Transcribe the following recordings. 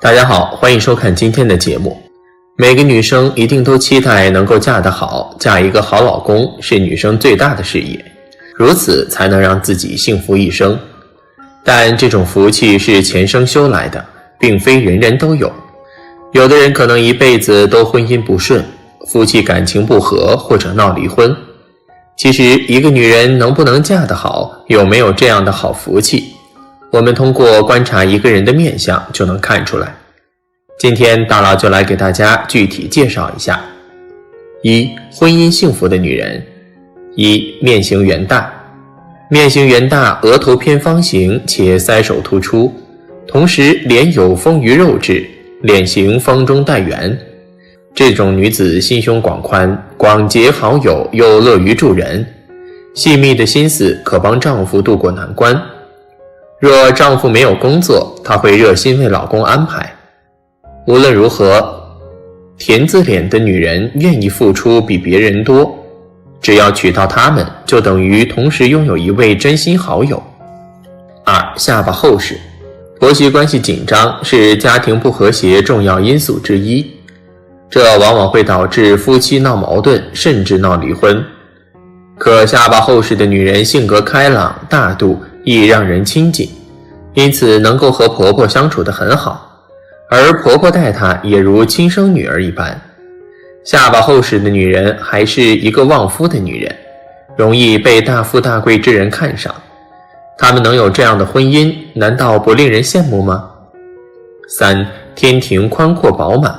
大家好，欢迎收看今天的节目。每个女生一定都期待能够嫁得好，嫁一个好老公是女生最大的事业，如此才能让自己幸福一生。但这种福气是前生修来的，并非人人都有。有的人可能一辈子都婚姻不顺，夫妻感情不和或者闹离婚。其实一个女人能不能嫁得好，有没有这样的好福气，我们通过观察一个人的面相就能看出来。今天大佬就来给大家具体介绍一下。一、婚姻幸福的女人。一、面型圆大。面型圆大，额头偏方形且腮首突出，同时脸有丰腴肉质，脸型方中带圆。这种女子心胸广宽，广结好友，又乐于助人，细密的心思可帮丈夫渡过难关。若丈夫没有工作，她会热心为老公安排。无论如何，田字脸的女人愿意付出比别人多，只要娶到她们，就等于同时拥有一位真心好友。二、下巴厚实。婆媳关系紧张是家庭不和谐重要因素之一，这往往会导致夫妻闹矛盾，甚至闹离婚。可下巴厚实的女人性格开朗大度，易让人亲近，因此能够和婆婆相处得很好，而婆婆待她也如亲生女儿一般。下巴厚实的女人还是一个旺夫的女人，容易被大富大贵之人看上。她们能有这样的婚姻，难道不令人羡慕吗？三、天庭宽阔饱满。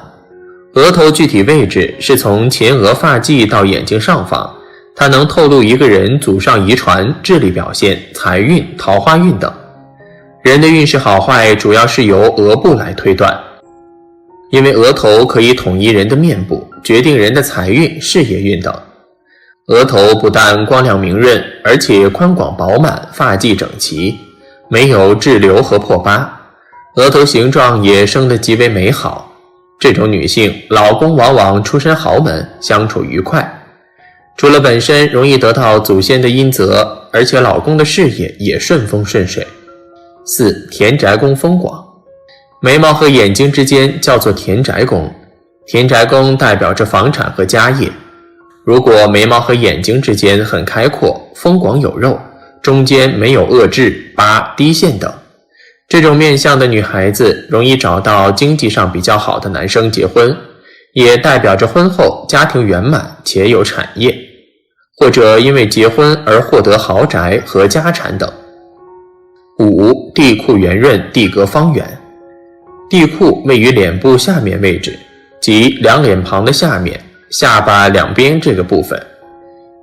额头具体位置是从前额发际到眼睛上方，它能透露一个人祖上遗传、智力表现、财运、桃花运等。人的运势好坏主要是由额部来推断，因为额头可以统一人的面部，决定人的财运、事业运等。额头不但光亮明润，而且宽广饱满，发际整齐，没有滞留和破疤，额头形状也生得极为美好。这种女性，老公往往出身豪门，相处愉快。除了本身容易得到祖先的阴泽，而且老公的事业也顺风顺水。四、田宅宫风广。眉毛和眼睛之间叫做田宅宫，田宅宫代表着房产和家业。如果眉毛和眼睛之间很开阔，风广有肉，中间没有恶痣、疤、低线等，这种面相的女孩子容易找到经济上比较好的男生结婚，也代表着婚后家庭圆满且有产业，或者因为结婚而获得豪宅和家产等。五、地库圆润，地格方圆。地库位于脸部下面位置，即两脸庞的下面，下巴两边这个部分。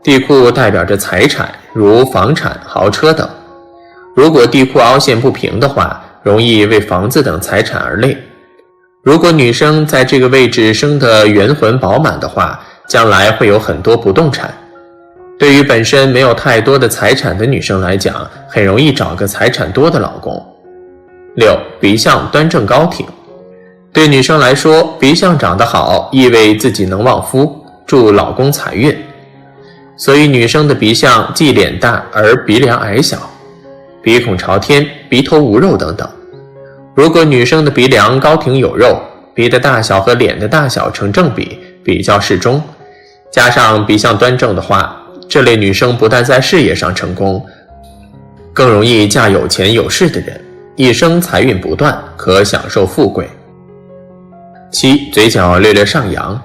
地库代表着财产，如房产、豪车等。如果地库凹陷不平的话，容易为房子等财产而累。如果女生在这个位置生得元魂饱满的话，将来会有很多不动产。对于本身没有太多的财产的女生来讲，很容易找个财产多的老公。六、鼻相端正高挺。对女生来说，鼻相长得好，意味自己能旺夫，助老公财运。所以女生的鼻相既脸大而鼻梁矮小，鼻孔朝天，鼻头无肉等等。如果女生的鼻梁高挺有肉，鼻的大小和脸的大小成正比，比较适中，加上鼻相端正的话，这类女生不但在事业上成功，更容易嫁有钱有势的人，一生财运不断，可享受富贵。七、嘴角略略上扬。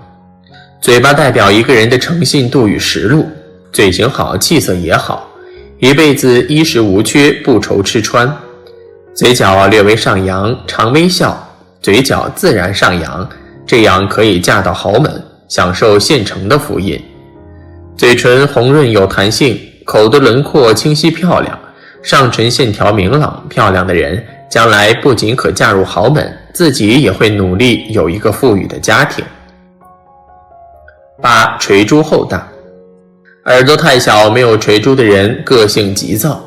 嘴巴代表一个人的诚信度与实禄，嘴型好，气色也好，一辈子衣食无缺，不愁吃穿。嘴角略微上扬，常微笑，嘴角自然上扬，这样可以嫁到豪门，享受现成的福音。嘴唇红润有弹性，口的轮廓清晰漂亮，上唇线条明朗漂亮的人，将来不仅可嫁入豪门，自己也会努力有一个富裕的家庭。八、垂珠厚大。耳朵太小没有垂珠的人个性急躁，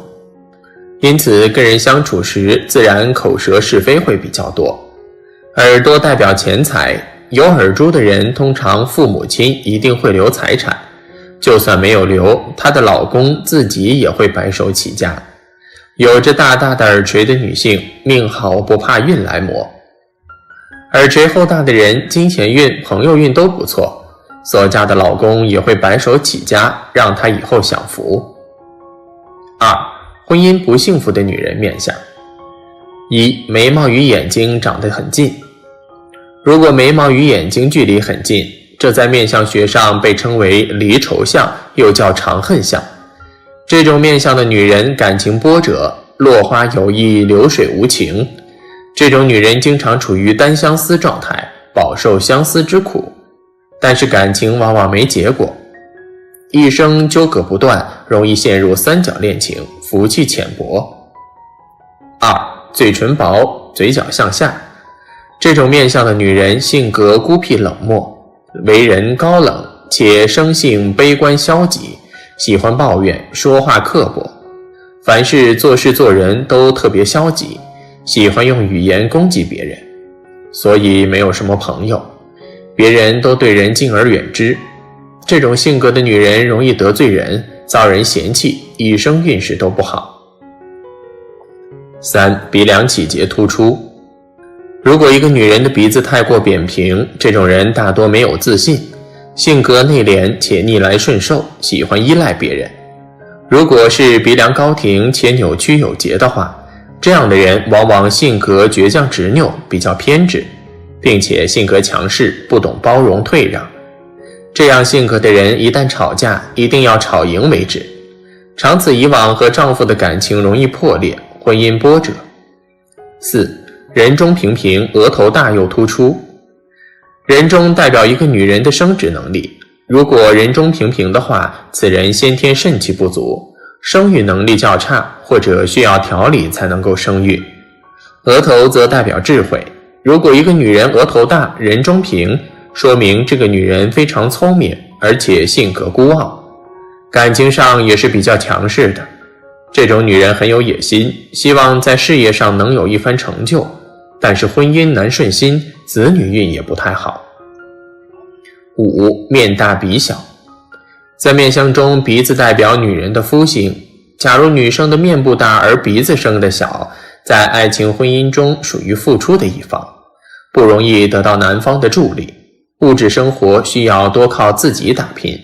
因此跟人相处时自然口舌是非会比较多。耳朵代表钱财，有耳珠的人通常父母亲一定会留财产，就算没有留，她的老公自己也会白手起家。有着大大的耳垂的女性，命好不怕运来磨。而垂后大的人金钱运、朋友运都不错，所嫁的老公也会白手起家，让她以后享福。2. 婚姻不幸福的女人面相。1. 眉毛与眼睛长得很近。如果眉毛与眼睛距离很近，这在面相学上被称为离愁相，又叫长恨相。这种面相的女人感情波折，落花有意，流水无情。这种女人经常处于单相思状态，饱受相思之苦，但是感情往往没结果，一生纠葛不断，容易陷入三角恋情，福气浅薄。2. 嘴唇薄，嘴角向下。这种面相的女人性格孤僻冷漠，为人高冷，且生性悲观消极，喜欢抱怨，说话刻薄，凡事做事做人都特别消极，喜欢用语言攻击别人，所以没有什么朋友，别人都对人敬而远之。这种性格的女人容易得罪人，遭人嫌弃，一生运势都不好。3. 鼻梁起结突出。如果一个女人的鼻子太过扁平，这种人大多没有自信，性格内敛且逆来顺受，喜欢依赖别人。如果是鼻梁高挺且扭曲有节的话，这样的人往往性格倔强执拗，比较偏执，并且性格强势，不懂包容退让。这样性格的人一旦吵架，一定要吵赢为止，长此以往和丈夫的感情容易破裂，婚姻波折。4. 人中平平，额头大又突出。人中代表一个女人的生殖能力，如果人中平平的话，此人先天肾气不足，生育能力较差，或者需要调理才能够生育。额头则代表智慧，如果一个女人额头大，人中平，说明这个女人非常聪明，而且性格孤傲，感情上也是比较强势的。这种女人很有野心，希望在事业上能有一番成就，但是婚姻难顺心，子女运也不太好。5. 面大鼻小。在面相中，鼻子代表女人的肤性，假如女生的面部大而鼻子生得小，在爱情婚姻中属于付出的一方，不容易得到男方的助力，物质生活需要多靠自己打拼。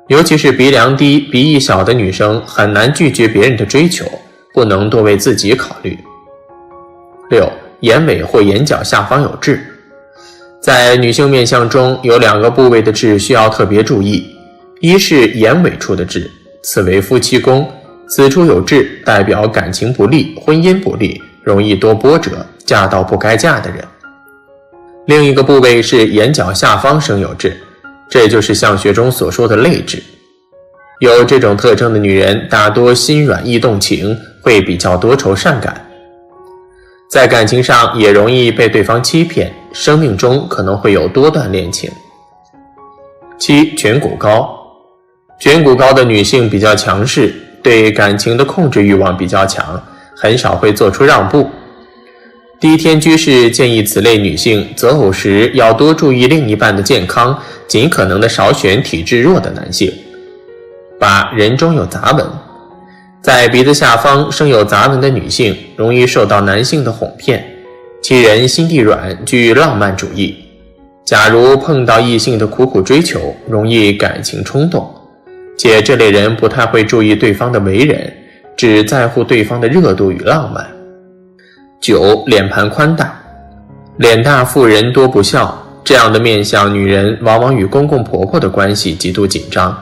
尤其是鼻梁低、鼻翼小的女生，很难拒绝别人的追求，不能多为自己考虑。6. 眼尾或眼角下方有痣。在女性面相中，有2个部位的痣需要特别注意，一是眼尾处的痣，此为夫妻宫，此处有痣代表感情不利，婚姻不利，容易多波折，嫁到不该嫁的人。另一个部位是眼角下方生有痣，这就是相学中所说的泪痣。有这种特征的女人大多心软易动情，会比较多愁善感，在感情上也容易被对方欺骗，生命中可能会有多段恋情。7. 颧骨高。颧骨高的女性比较强势，对感情的控制欲望比较强，很少会做出让步。第一天居士建议此类女性择偶时要多注意另一半的健康，尽可能的少选体质弱的男性。8. 人中有杂纹。在鼻子下方生有杂纹的女性，容易受到男性的哄骗，其人心地软，具浪漫主义。假如碰到异性的苦苦追求，容易感情冲动，且这类人不太会注意对方的为人，只在乎对方的热度与浪漫。9. 脸盘宽大。脸大妇人多不孝，这样的面相女人往往与公公婆婆的关系极度紧张，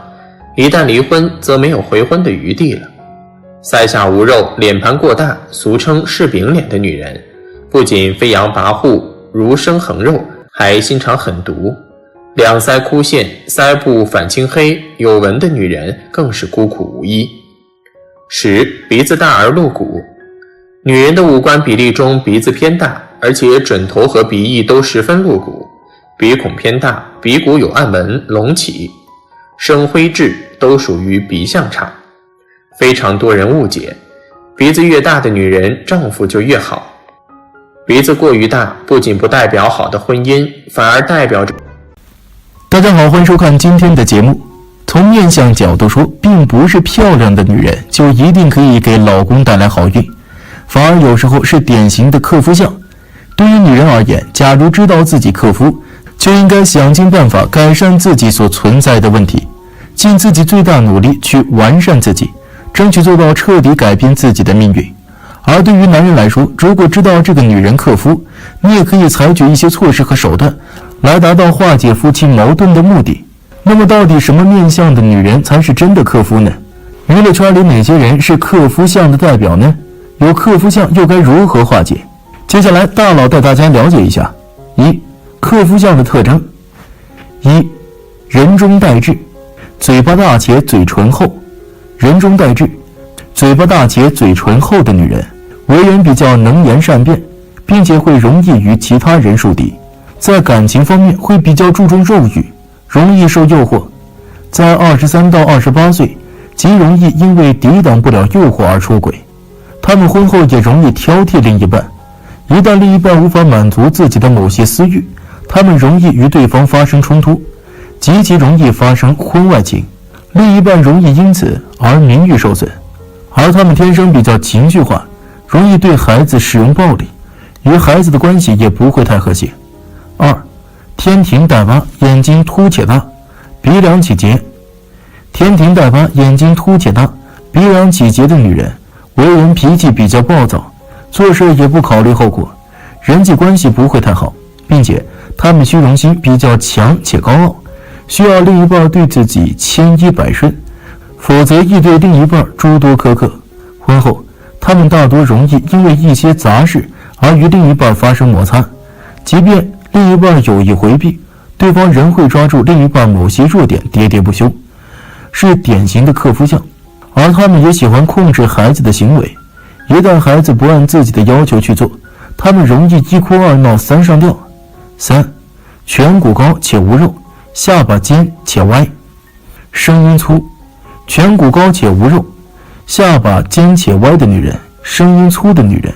一旦离婚则没有回婚的余地了。腮下无肉，脸盘过大，俗称柿饼脸的女人，不仅飞扬跋扈，如生横肉，还心肠狠毒。两腮枯陷，腮部反青黑，有纹的女人更是孤苦无依。10. 鼻子大而露骨。女人的五官比例中，鼻子偏大，而且准头和鼻翼都十分露骨，鼻孔偏大，鼻骨有暗纹、隆起，生灰痣都属于鼻相差，非常多人误解，鼻子越大的女人，丈夫就越好。鼻子过于大，不仅不代表好的婚姻，反而代表着……大家好，欢迎收看今天的节目。从面相角度说，并不是漂亮的女人就一定可以给老公带来好运，反而有时候是典型的克夫相。对于女人而言，假如知道自己克夫，就应该想尽办法改善自己所存在的问题，尽自己最大努力去完善自己，争取做到彻底改变自己的命运。而对于男人来说，如果知道这个女人克夫，你也可以采取一些措施和手段来达到化解夫妻矛盾的目的。那么到底什么面相的女人才是真的克夫呢？娱乐圈里哪些人是克夫相的代表呢？有克夫相又该如何化解？接下来大佬带大家了解一下。一、克夫相的特征。一、人中带痣，嘴巴大且嘴唇厚。人中带痣，嘴巴大且嘴唇厚的女人，为人比较能言善辩，并且会容易与其他人树敌。在感情方面会比较注重肉欲，容易受诱惑。在23到28岁，极容易因为抵挡不了诱惑而出轨。他们婚后也容易挑剔另一半，一旦另一半无法满足自己的某些私欲，他们容易与对方发生冲突，极其容易发生婚外情，另一半容易因此而名誉受损。而他们天生比较情绪化，容易对孩子使用暴力，与孩子的关系也不会太和谐。二、天庭带疤，眼睛凸且大，鼻梁起结。天庭带疤，眼睛凸且大，鼻梁起结的女人，为人脾气比较暴躁，做事也不考虑后果，人际关系不会太好，并且他们虚荣心比较强且高傲，需要另一半对自己千依百顺，否则易对另一半诸多苛刻。婚后他们大多容易因为一些杂事而与另一半发生摩擦，即便另一半有意回避，对方仍会抓住另一半某些弱点喋喋不休，是典型的克夫相。而他们也喜欢控制孩子的行为，一旦孩子不按自己的要求去做，他们容易一哭二闹三上吊。三、颧骨高且无肉，下巴尖且歪。声音粗，颧骨高且无肉，下巴尖且歪的女人，声音粗的女人，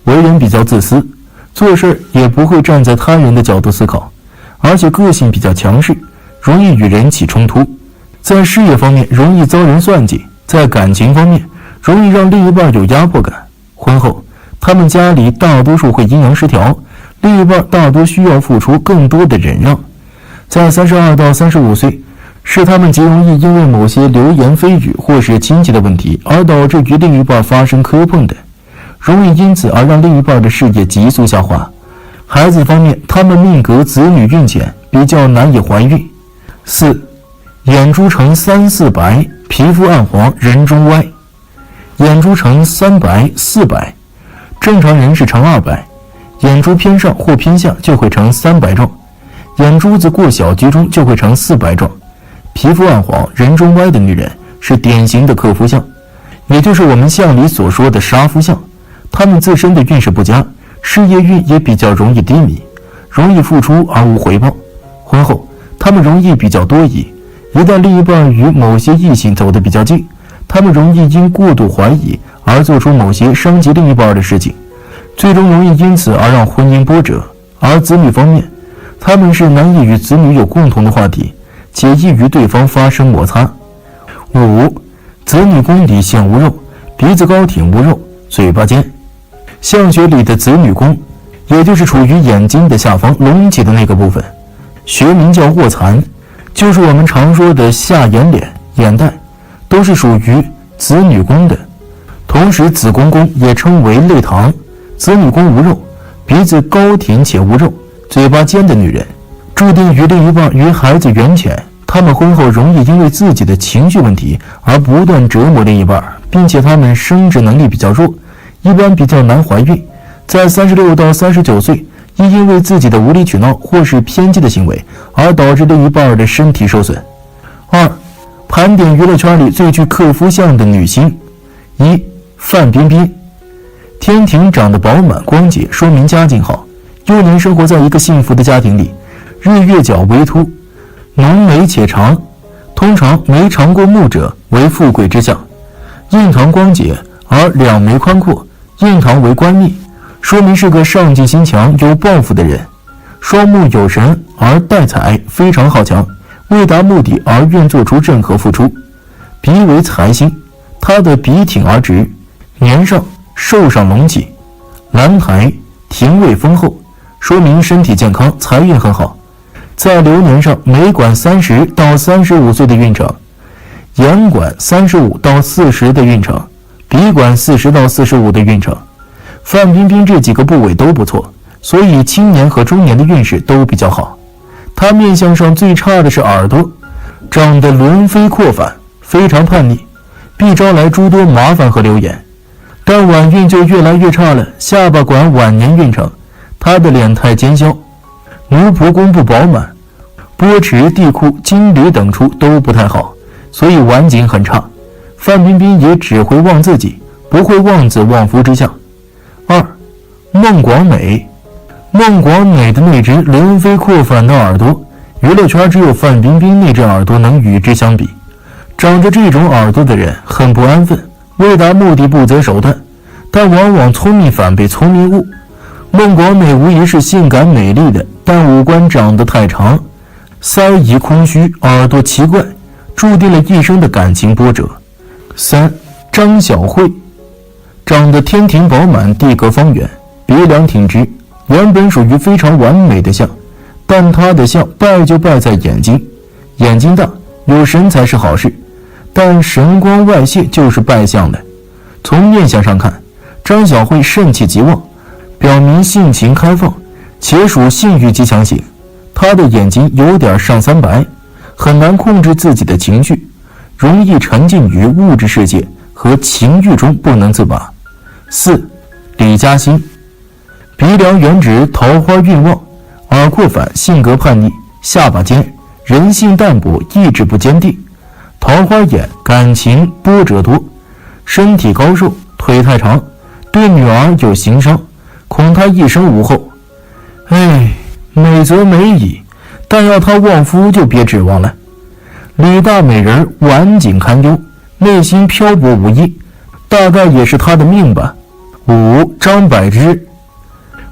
为人比较自私，做事也不会站在他人的角度思考，而且个性比较强势，容易与人起冲突。在事业方面容易遭人算计，在感情方面容易让另一半有压迫感。婚后他们家里大多数会阴阳失调，另一半大多需要付出更多的忍让。在32到35岁，是他们极容易因为某些流言蜚语或是亲戚的问题而导致与另一半发生磕碰的，容易因此而让另一半的事业急速下滑。孩子方面，他们命格子女运浅，比较难以怀孕。四、眼珠呈3、4白，皮肤暗黄，人中歪。眼珠呈3白、4白，正常人是呈2白，眼珠偏上或偏下就会呈3白状，眼珠子过小居中就会呈4白状。皮肤暗黄、人中歪的女人是典型的克夫相，也就是我们相里所说的杀夫相。她们自身的运势不佳，事业运也比较容易低迷，容易付出而无回报。婚后她们容易比较多疑，一旦另一半与某些异性走得比较近，他们容易因过度怀疑而做出某些伤及另一半的事情，最终容易因此而让婚姻波折。而子女方面，他们是难以与子女有共同的话题，且易与对方发生摩擦。五、子女宫里现无肉，鼻子高挺无肉，嘴巴尖。相学里的子女宫，也就是处于眼睛的下方隆起的那个部分，学名叫卧蚕，就是我们常说的下眼睑、眼袋，都是属于子女宫的。同时子宫宫也称为泪堂。子女宫无肉，鼻子高挺且无肉，嘴巴尖的女人，注定与另一半与孩子缘浅。他们婚后容易因为自己的情绪问题而不断折磨另一半，并且他们生殖能力比较弱，一般比较难怀孕。在36到39岁，亦因为自己的无理取闹或是偏激的行为而导致另一半的身体受损。二、盘点娱乐圈里最具克夫相的女星。一、范冰冰。天庭长得饱满光洁，说明家境好，幼年生活在一个幸福的家庭里。日月角微凸，浓眉且长，通常眉长过目者为富贵之相。印堂光洁而两眉宽阔，印堂为官密，说明是个上进心强、有抱负的人。双目有神而带财，非常好强，为达目的而愿做出任何付出。鼻为财星，他的鼻挺而直，年上瘦上隆起，兰台庭位丰厚，说明身体健康，财运很好。在流年上，每管30到35岁的运程，眼管35到40的运程，鼻管40到45的运程。范冰冰这几个部位都不错，所以青年和中年的运势都比较好。她面相上最差的是耳朵，长得轮飞扩反，非常叛逆，必招来诸多麻烦和流言。但晚运就越来越差了，下巴管晚年运程，她的脸太尖削，奴仆宫不饱满，波池、地库、金驴等处都不太好，所以晚景很差。范冰冰也只会旺自己，不会旺子旺夫之相。2. 孟广美。孟广美的那只轮飞扩反的耳朵，娱乐圈只有范冰冰那只耳朵能与之相比。长着这种耳朵的人很不安分，为达目的不择手段，但往往聪明反被聪明误。孟广美无疑是性感美丽的，但五官长得太长，腮颐空虚，耳朵奇怪，注定了一生的感情波折。3. 张小慧。长得天庭饱满，地格方圆，鼻梁挺直，原本属于非常完美的相，但她的相败就败在眼睛。眼睛大有神才是好事，但神光外泄就是败相了。从面相上看，张小慧肾气极旺，表明性情开放，且属性欲极强型。她的眼睛有点上三白，很难控制自己的情绪，容易沉浸于物质世界和情欲中不能自拔。4. 李嘉欣。鼻梁圆直，桃花运旺，耳廓反，性格叛逆，下巴尖，人性淡薄，意志不坚定，桃花眼，感情波折多，身体高瘦，腿太长，对女儿有情伤，恐她一生无后。美则美矣，但要她旺夫就别指望了。李大美人晚景堪忧，内心漂泊无依，大概也是她的命吧。5. 张柏芝。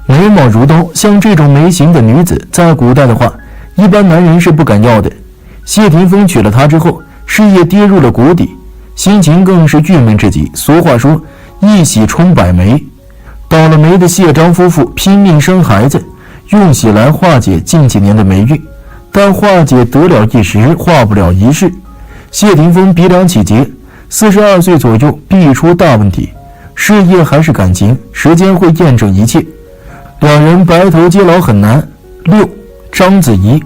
眉毛如刀，像这种眉形的女子，在古代的话，一般男人是不敢要的。谢霆锋娶了她之后，事业跌入了谷底，心情更是郁闷至极。俗话说，一喜冲百眉。倒了霉的谢张夫妇拼命生孩子，用喜来化解近几年的霉运，但化解得了一时，化不了一世。谢霆锋鼻梁起结，42岁左右必出大问题，事业还是感情，时间会验证一切。两人白头偕老很难。6. 章子怡。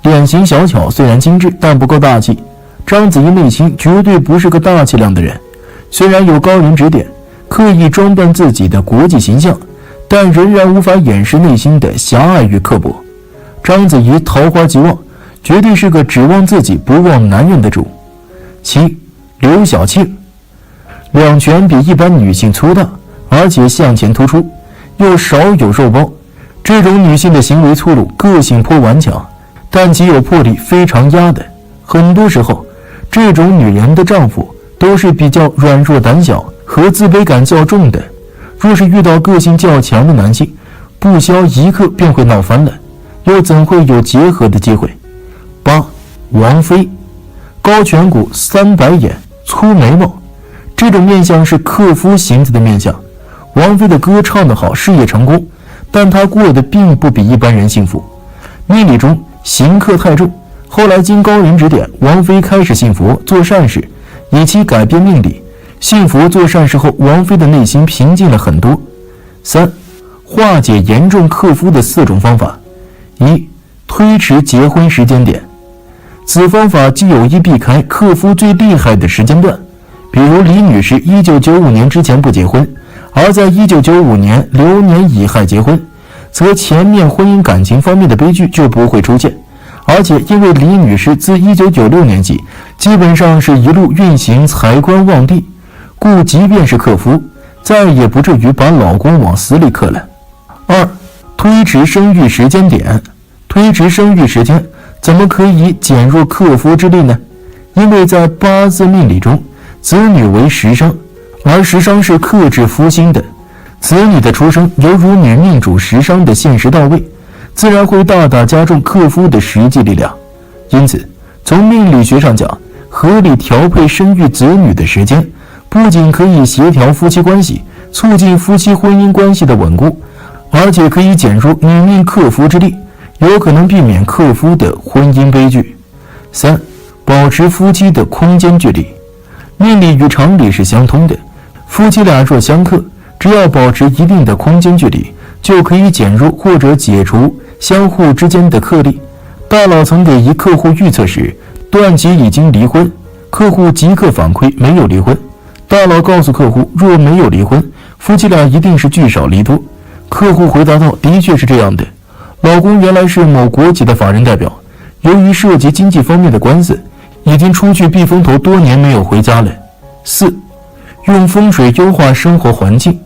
脸型小巧，虽然精致，但不够大气。章子怡内心绝对不是个大气量的人，虽然有高人指点，刻意装扮自己的国际形象，但仍然无法掩饰内心的狭隘与刻薄。章子怡桃花极旺，绝对是个指望自己不忘男人的主。7. 刘晓庆。两拳比一般女性粗大，而且向前突出，又少有肉包。这种女性的行为粗鲁，个性颇顽强，但极有魄力，非常压的。很多时候，这种女人的丈夫都是比较软弱胆小和自卑感较重的。若是遇到个性较强的男性，不消一刻便会闹翻了，又怎会有结合的机会。8. 王菲。高颧骨，三白眼，粗眉毛，这种面相是克夫型子的面相。王菲的歌唱得好，事业成功，但她过得并不比一般人幸福。命理中刑克太重，后来经高人指点，王菲开始信佛做善事，以期改变命理。信佛做善事后，王菲的内心平静了很多。3. 化解严重克夫的4种方法。1. 推迟结婚时间点。此方法既有意避开克夫最厉害的时间段，比如李女士1995年之前不结婚，而在1995年流年乙亥结婚，则前面婚姻感情方面的悲剧就不会出现。而且因为李女士自1996年起基本上是一路运行财官旺地，故即便是克夫，再也不至于把老公往死里克了。2. 推迟生育时间点。推迟生育时间怎么可以减弱克夫之力呢？因为在八字命理中，子女为食伤，而食伤是克制夫星的。子女的出生犹如女命主食伤的现实到位，自然会大大加重克夫的实际力量。因此，从命理学上讲，合理调配生育子女的时间，不仅可以协调夫妻关系，促进夫妻婚姻关系的稳固，而且可以减弱女命克夫之力，有可能避免克夫的婚姻悲剧。3. 保持夫妻的空间距离。命理与常理是相通的，夫妻俩若相克，只要保持一定的空间距离，就可以减弱或者解除相互之间的克力。大佬曾给一客户预测时，断其已经离婚，客户即刻反馈没有离婚。大佬告诉客户，若没有离婚，夫妻俩一定是聚少离多。客户回答道，的确是这样的，老公原来是某国企的法人代表，由于涉及经济方面的官司，已经出去避风头多年没有回家了。4. 用风水优化生活环境。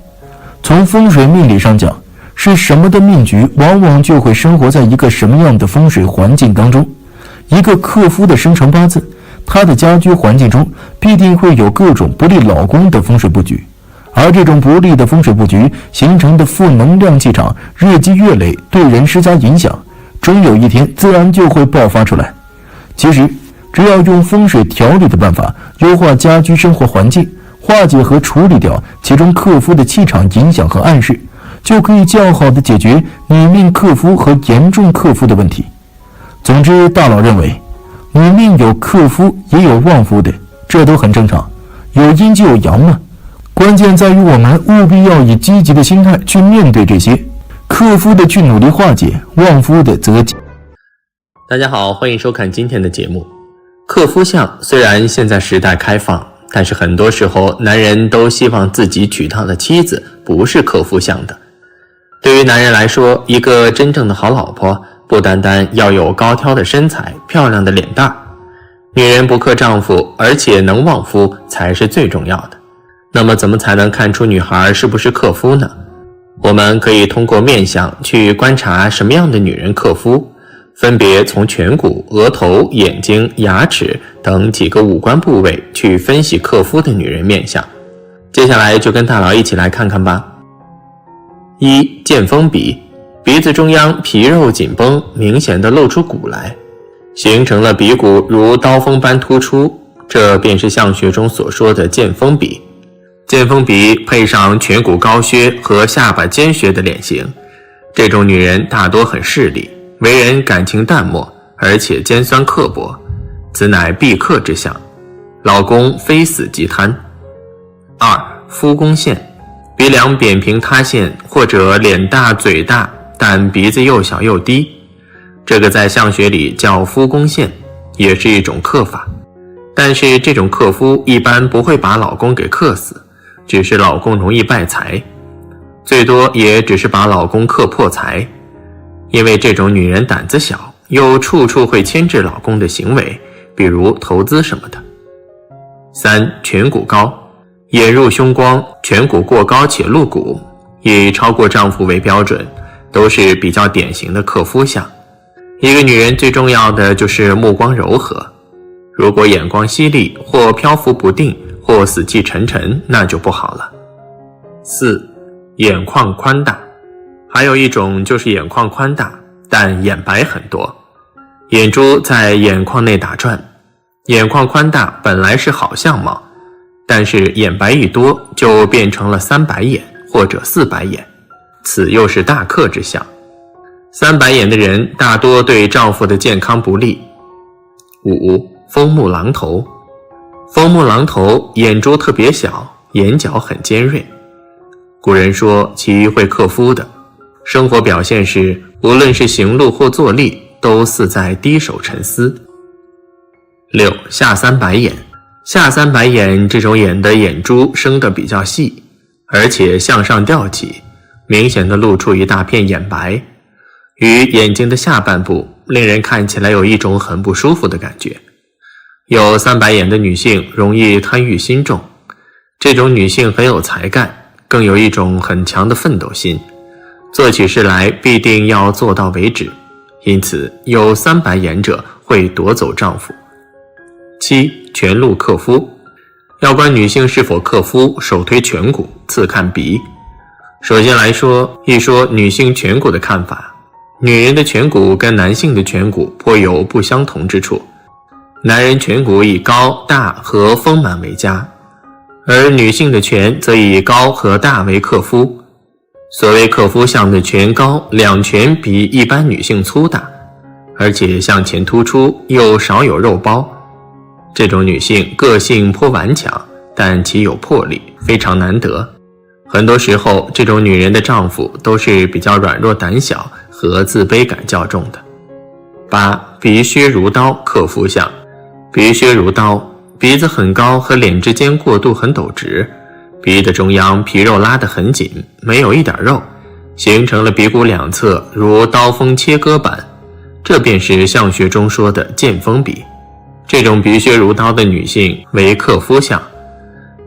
从风水命理上讲，是什么的命局，往往就会生活在一个什么样的风水环境当中。一个克夫的生辰八字，他的家居环境中必定会有各种不利老公的风水布局，而这种不利的风水布局形成的负能量气场，日积月累对人施加影响，终有一天自然就会爆发出来。其实只要用风水调理的办法优化家居生活环境，化解和处理掉其中克夫的气场影响和暗示，就可以较好的解决女命克夫和严重克夫的问题。总之，大佬认为女命有克夫也有旺夫的，这都很正常，有阴就有阳嘛。关键在于我们务必要以积极的心态去面对这些，克夫的去努力化解，旺夫的则大家好，欢迎收看今天的节目。克夫相虽然现在时代开放，但是很多时候男人都希望自己娶到的妻子不是克夫相的。对于男人来说，一个真正的好老婆不单单要有高挑的身材、漂亮的脸蛋，女人不克丈夫，而且能旺夫才是最重要的。那么怎么才能看出女孩是不是克夫呢？我们可以通过面相去观察什么样的女人克夫，分别从颧骨、额头、眼睛、牙齿等几个五官部位去分析克夫的女人面相。接下来就跟大佬一起来看看吧。1. 剑锋鼻，鼻子中央皮肉紧绷，明显地露出骨来，形成了鼻骨如刀锋般突出，这便是相学中所说的剑锋鼻。剑锋鼻配上颧骨高削和下巴尖削的脸型，这种女人大多很势利，为人感情淡漠，而且尖酸刻薄，此乃必克之相，老公非死即贪。2. 夫宫线，鼻梁扁平塌陷，或者脸大嘴大，但鼻子又小又低，这个在相学里叫夫宫线，也是一种克法。但是这种克夫一般不会把老公给克死，只是老公容易败财，最多也只是把老公克破财。因为这种女人胆子小，又处处会牵制老公的行为，比如投资什么的。3. 颧骨高，眼入凶光，颧骨过高且露骨，以超过丈夫为标准，都是比较典型的克夫相。一个女人最重要的就是目光柔和，如果眼光犀利，或漂浮不定，或死气沉沉，那就不好了。4. 眼眶宽大，还有一种就是眼眶宽大，但眼白很多，眼珠在眼眶内打转。眼眶宽大本来是好相貌，但是眼白一多就变成了三白眼或者四白眼，此又是大克之相。三白眼的人大多对丈夫的健康不利。5. 枫木狼头，枫木狼头眼珠特别小，眼角很尖锐，古人说其会克夫的。生活表现时，无论是行路或坐立，都似在低首沉思。6. 下三白眼，下三白眼这种眼的眼珠生得比较细，而且向上吊起，明显的露出一大片眼白，与眼睛的下半部，令人看起来有一种很不舒服的感觉。有三白眼的女性容易贪欲心重，这种女性很有才干，更有一种很强的奋斗心，做起事来必定要做到为止，因此有三白眼者会夺走丈夫。7. 颧露克夫，要观女性是否克夫，首推颧骨，次看鼻。首先来说，一说女性颧骨的看法，女人的颧骨跟男性的颧骨颇有不相同之处。男人颧骨以高大和丰满为佳，而女性的颧则以高和大为克夫。所谓克夫相的颧高，两颧比一般女性粗大，而且向前突出，又少有肉包。这种女性个性颇顽强，但其有魄力，非常难得。很多时候，这种女人的丈夫都是比较软弱胆小和自卑感较重的。8. 鼻削如刀，克夫相。鼻削如刀，鼻子很高和脸之间过渡很陡直，鼻的中央皮肉拉得很紧，没有一点肉，形成了鼻骨两侧如刀锋切割般，这便是相学中说的剑锋鼻。这种鼻削如刀的女性为克夫相，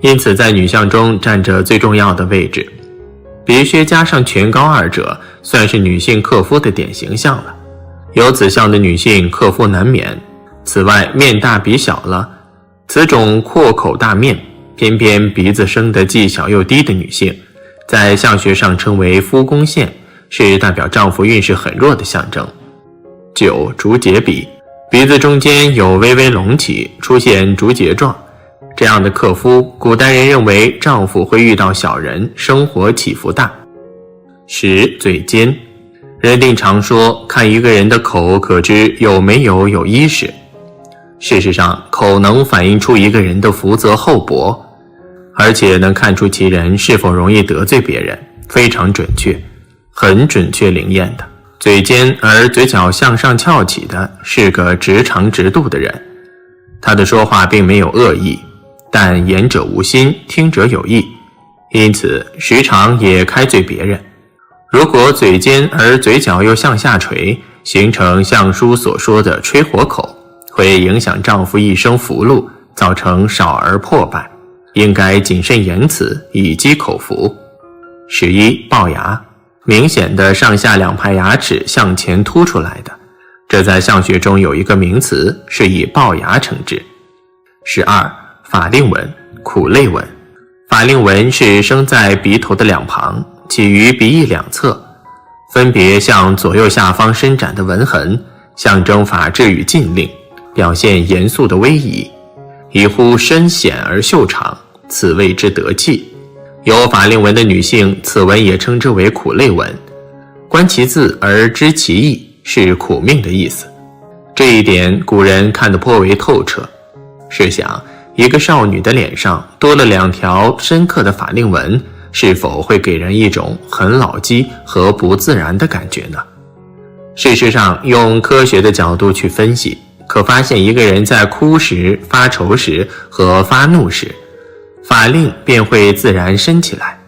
因此在女相中占着最重要的位置。鼻削加上颧高二者，算是女性克夫的典型相了。有此相的女性克夫难免。此外，面大鼻小了，此种阔口大面，偏偏鼻子生得既小又低的女性，在相学上称为夫宫线，是代表丈夫运势很弱的象征。9. 竹节鼻，鼻子中间有微微隆起，出现竹节状，这样的克夫，古代人认为丈夫会遇到小人，生活起伏大。10. 嘴尖，人定常说看一个人的口可知有没有衣食。事实上，口能反映出一个人的福泽厚薄，而且能看出其人是否容易得罪别人，非常准确，很准确灵验的。嘴尖而嘴角向上翘起的是个直肠直肚的人，他的说话并没有恶意，但言者无心，听者有意，因此时常也开罪别人。如果嘴尖而嘴角又向下垂，形成相书所说的吹火口，会影响丈夫一生福禄，造成少儿破败，应该谨慎言辞，以积口福。11. 龅牙，明显的上下两排牙齿向前凸出来的，这在相学中有一个名词，是以龅牙称之。12. 法令纹，苦泪纹。法令纹是生在鼻头的两旁，起于鼻翼两侧，分别向左右下方伸展的纹痕，象征法治与禁令，表现严肃的威仪，一忽深显而秀长，此谓之得气。有法令纹的女性，此纹也称之为苦泪纹。观其字而知其意，是苦命的意思。这一点古人看得颇为透彻。试想，一个少女的脸上多了2条深刻的法令纹，是否会给人一种很老积和不自然的感觉呢？事实上，用科学的角度去分析，可发现一个人在哭时、发愁时和发怒时，法令便会自然升起来。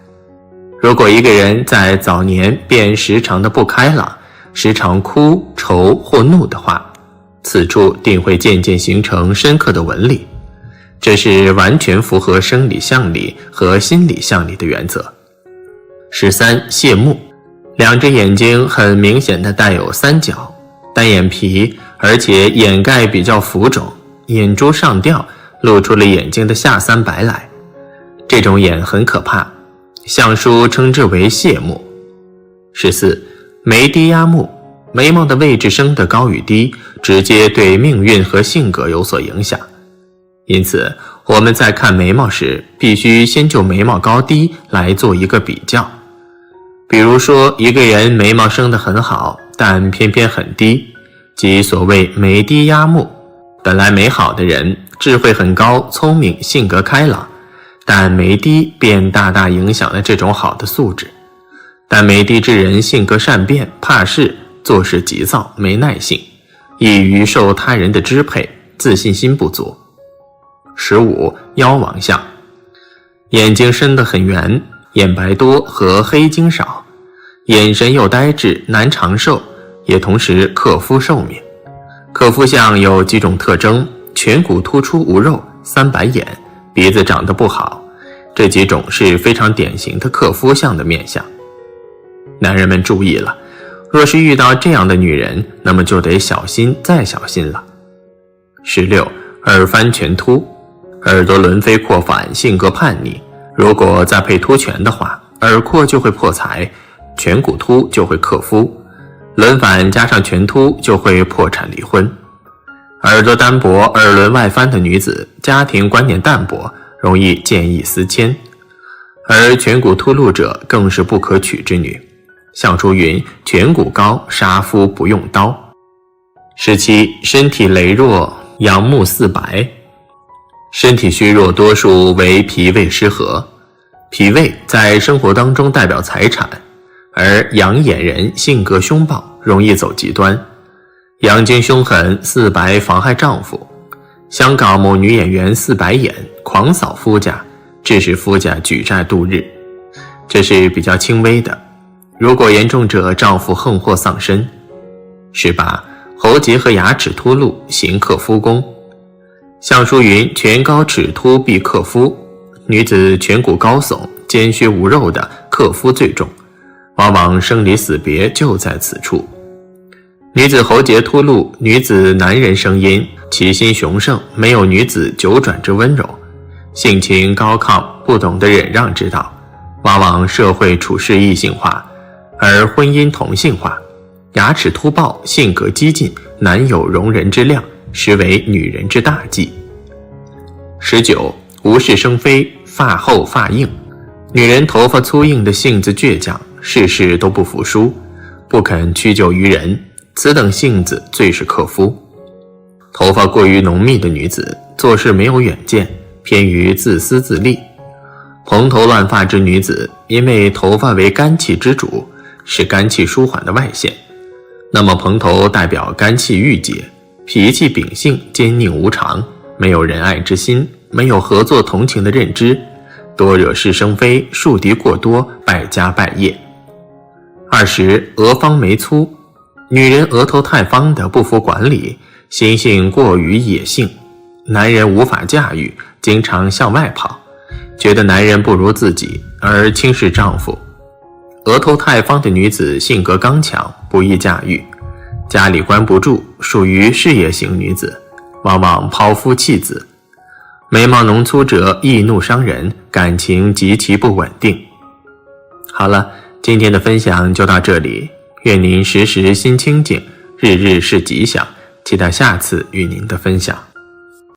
如果一个人在早年便时常的不开朗，时常哭、愁或怒的话，此处定会渐渐形成深刻的纹理，这是完全符合生理相理和心理相理的原则。13. 谢幕，两只眼睛很明显的带有三角，单眼皮，而且眼盖比较浮肿，眼珠上吊，露出了眼睛的下三白来。这种眼很可怕，相书称之为谢幕。14. 眉低压目，眉毛的位置升得高与低，直接对命运和性格有所影响。因此，我们在看眉毛时，必须先就眉毛高低来做一个比较。比如说，一个人眉毛升得很好，但偏偏很低，即所谓眉低压目。本来眉好的人，智慧很高，聪明，性格开朗，但眉低便大大影响了这种好的素质。但眉低之人性格善变，怕事，做事急躁，没耐性，易于受他人的支配，自信心不足。15. 妖王相，眼睛伸得很圆，眼白多和黑睛少，眼神又呆滞，难长寿，也同时克夫寿命。克夫相有几种特征：颧骨突出无肉，三白眼，鼻子长得不好，这几种是非常典型的克夫相的面相。男人们注意了，若是遇到这样的女人，那么就得小心再小心了。16. 耳翻颧突，耳朵轮飞扩反，性格叛逆，如果再配凸颧的话，耳廓就会破财，颧骨突就会克夫，轮反加上颧突就会破产离婚。耳朵单薄、耳轮外翻的女子，家庭观念淡薄，容易见异思迁。而颧骨突露者更是不可取之女。相书云：颧骨高，杀夫不用刀。17. 身体羸弱，仰目似白。身体虚弱多数为脾胃失和。脾胃在生活当中代表财产，而阳眼人性格凶暴，容易走极端。阳精凶狠，似白妨害丈夫。香港某女演员似白眼，狂扫夫家，致使夫家举债度日。这是比较轻微的，如果严重者，丈夫横祸丧身。18. 喉结和牙齿突露，行克夫宫。相书云：颧高齿突必克夫。女子颧骨高耸，肩削无肉的克夫最重，往往生离死别就在此处。女子喉结突露，女子男人生阴，其心雄盛，没有女子九转之温柔，性情高亢，不懂得忍让之道，往往社会处事异性化，而婚姻同性化。牙齿突暴，性格激进，难有容人之量，实为女人之大忌。19. 无事生非，发厚发硬。女人头发粗硬的性子倔强，事事都不服输，不肯屈就于人，此等性子最是克夫。头发过于浓密的女子，做事没有远见，偏于自私自利。蓬头乱发之女子，因为头发为肝气之主，是肝气舒缓的外现，那么蓬头代表肝气郁结，脾气秉性坚佞无常，没有仁爱之心，没有合作同情的认知，多惹是生非，树敌过多，败家败业。20. 额方眉粗。女人额头太方的不服管理，心性过于野性，男人无法驾驭，经常向外跑，觉得男人不如自己而轻视丈夫。额头太方的女子性格刚强，不易驾驭，家里关不住，属于事业型女子，往往抛夫弃子。眉毛浓粗者易怒伤人，感情极其不稳定。好了，今天的分享就到这里，愿您时时心清静，日日是吉祥，期待下次与您的分享。